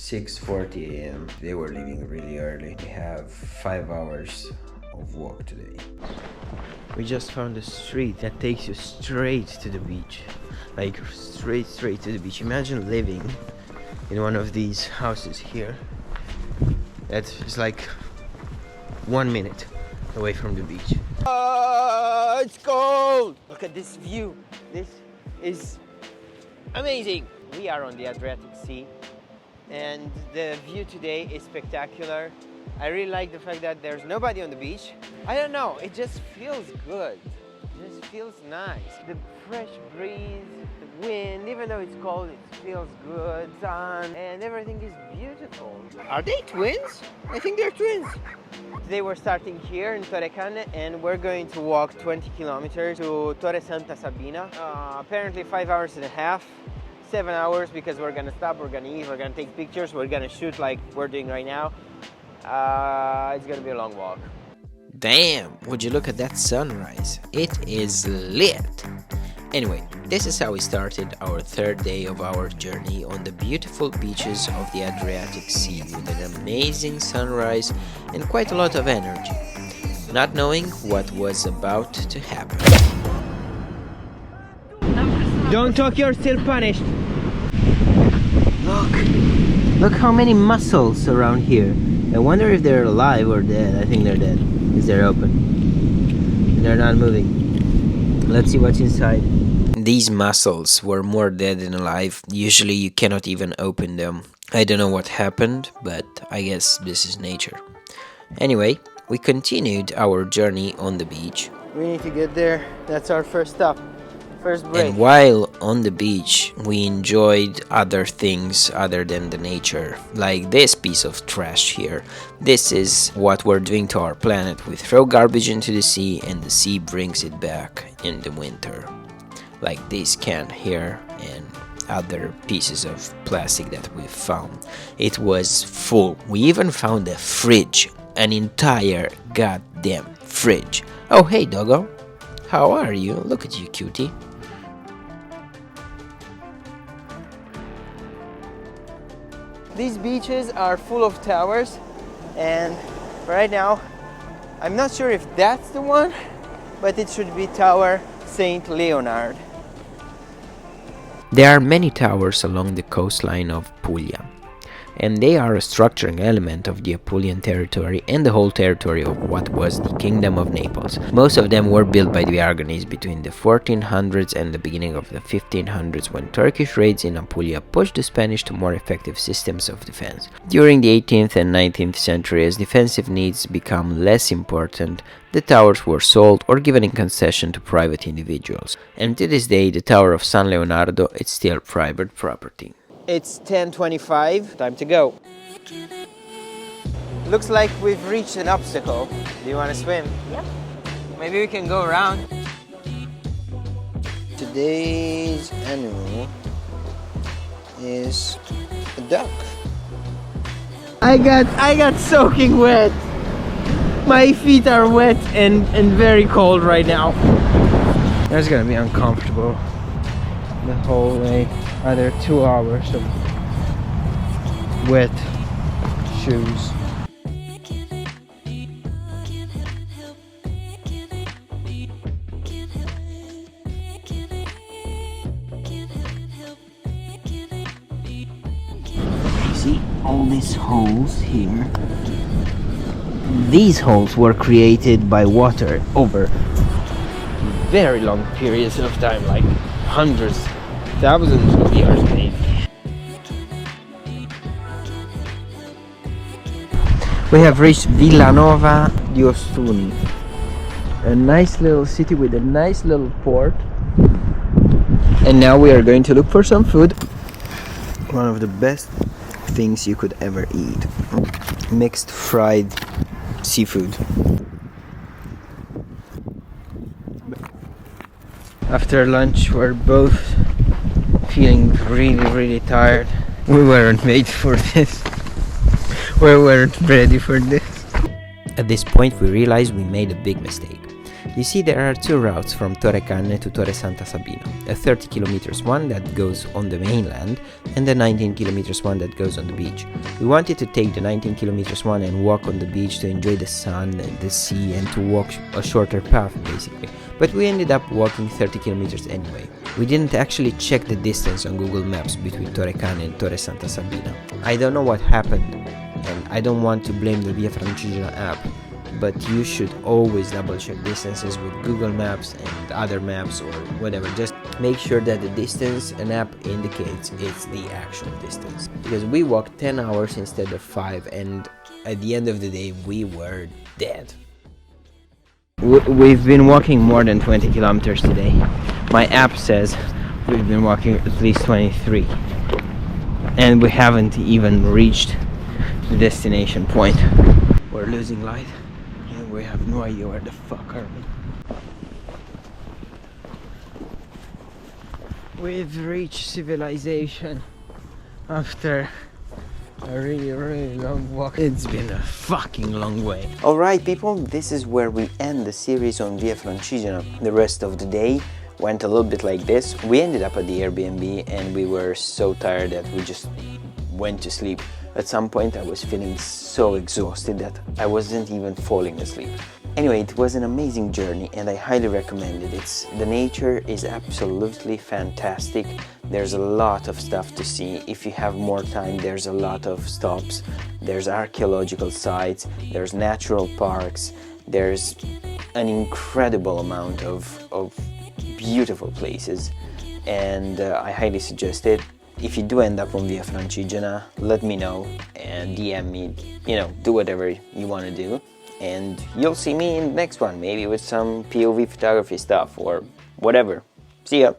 6:40 a.m. They were leaving really early. We have 5 hours of walk today. We just found a street that takes you straight to the beach. Like straight to the beach. Imagine living in one of these houses here that is like 1 minute away from the beach. It's cold! Look at this view. This is amazing. We are on the Adriatic Sea and the view today is spectacular. I really like the fact that there's nobody on the beach. I don't know, it just feels good. It just feels nice. The fresh breeze, the wind, even though it's cold, it feels good. Sun, and everything is beautiful. Are they twins? I think they're twins. Today we're starting here in Torre Canne and we're going to walk 20 kilometers to Torre Santa Sabina. Apparently 5 hours and a half. 7 hours because we're gonna stop, we're gonna eat, we're gonna take pictures, we're gonna shoot like we're doing right now. It's gonna be a long walk. Damn, would you look at that sunrise? It is lit! Anyway, this is how we started our third day of our journey on the beautiful beaches of the Adriatic Sea with an amazing sunrise and quite a lot of energy, not knowing what was about to happen. Don't talk, you're still punished. Look how many mussels around here. I wonder if they're alive or dead. I think they're dead because they're open. They're not moving. Let's see what's inside. These mussels were more dead than alive. Usually you cannot even open them. I don't know what happened, but I guess this is nature. Anyway, we continued our journey on the beach. We need to get there. That's our first stop. First break. And while on the beach, we enjoyed other things other than the nature, like this piece of trash here. This is what we're doing to our planet. We throw garbage into the sea and the sea brings it back in the winter. Like this can here and other pieces of plastic that we found. It was full. We even found a fridge, an entire goddamn fridge. Oh hey doggo, how are you? Look at you cutie. These beaches are full of towers and right now I'm not sure if that's the one, but it should be Tower St. Leonard. There are many towers along the coastline of Puglia, and they are a structuring element of the Apulian territory and the whole territory of what was the Kingdom of Naples. Most of them were built by the Aragonese between the 1400s and the beginning of the 1500s when Turkish raids in Apulia pushed the Spanish to more effective systems of defense. During the 18th and 19th century, as defensive needs became less important, the towers were sold or given in concession to private individuals. And to this day, the Tower of San Leonardo is still private property. It's 10:25, time to go. Looks like we've reached an obstacle. Do you want to swim? Yep. Maybe we can go around. Today's animal is a duck. I got soaking wet. My feet are wet and very cold right now. That's gonna be uncomfortable the whole way. Either 2 hours of wet shoes. See all these holes here? These holes were created by water over very long periods of time, like hundreds, thousands of years maybe. We have reached Villanova di Ostuni, a nice little city with a nice little port. And now we are going to look for some food. One of the best things you could ever eat. Mixed fried seafood. After lunch we're both feeling really tired. We weren't made for this. We weren't ready for this. At this point we realized we made a big mistake. You see, there are two routes from Torre Canne to Torre Santa Sabina, a 30 kilometers one that goes on the mainland and a 19 kilometers one that goes on the beach. We wanted to take the 19 kilometers one and walk on the beach to enjoy the sun and the sea and to walk a shorter path basically, but we ended up walking 30 kilometers anyway. We didn't actually check the distance on Google Maps between Torre Canne and Torre Santa Sabina. I don't know what happened, and I don't want to blame the Via Francigena app, but you should always double check distances with Google Maps and other maps or whatever. Just make sure that the distance an app indicates is the actual distance, because we walked 10 hours instead of 5, and at the end of the day we were dead. We've been walking more than 20 kilometers today. My app says we've been walking at least 23, and we haven't even reached the destination point. We're losing light and we have no idea where the fuck are we. We've reached civilization after a really long walk. It's been a fucking long way. Alright people, this is where we end the series on Via Francigena. The rest of the day went a little bit like this. We ended up at the Airbnb and we were so tired that we just went to sleep. At some point I was feeling so exhausted that I wasn't even falling asleep. Anyway, it was an amazing journey and I highly recommend it. The nature is absolutely fantastic. There's a lot of stuff to see. If you have more time, there's a lot of stops. There's archaeological sites, there's natural parks, there's an incredible amount of beautiful places, and I highly suggest it. If you do end up on Via Francigena, let me know and DM me, do whatever you want to do, and you'll see me in the next one, maybe with some POV photography stuff or whatever. See ya!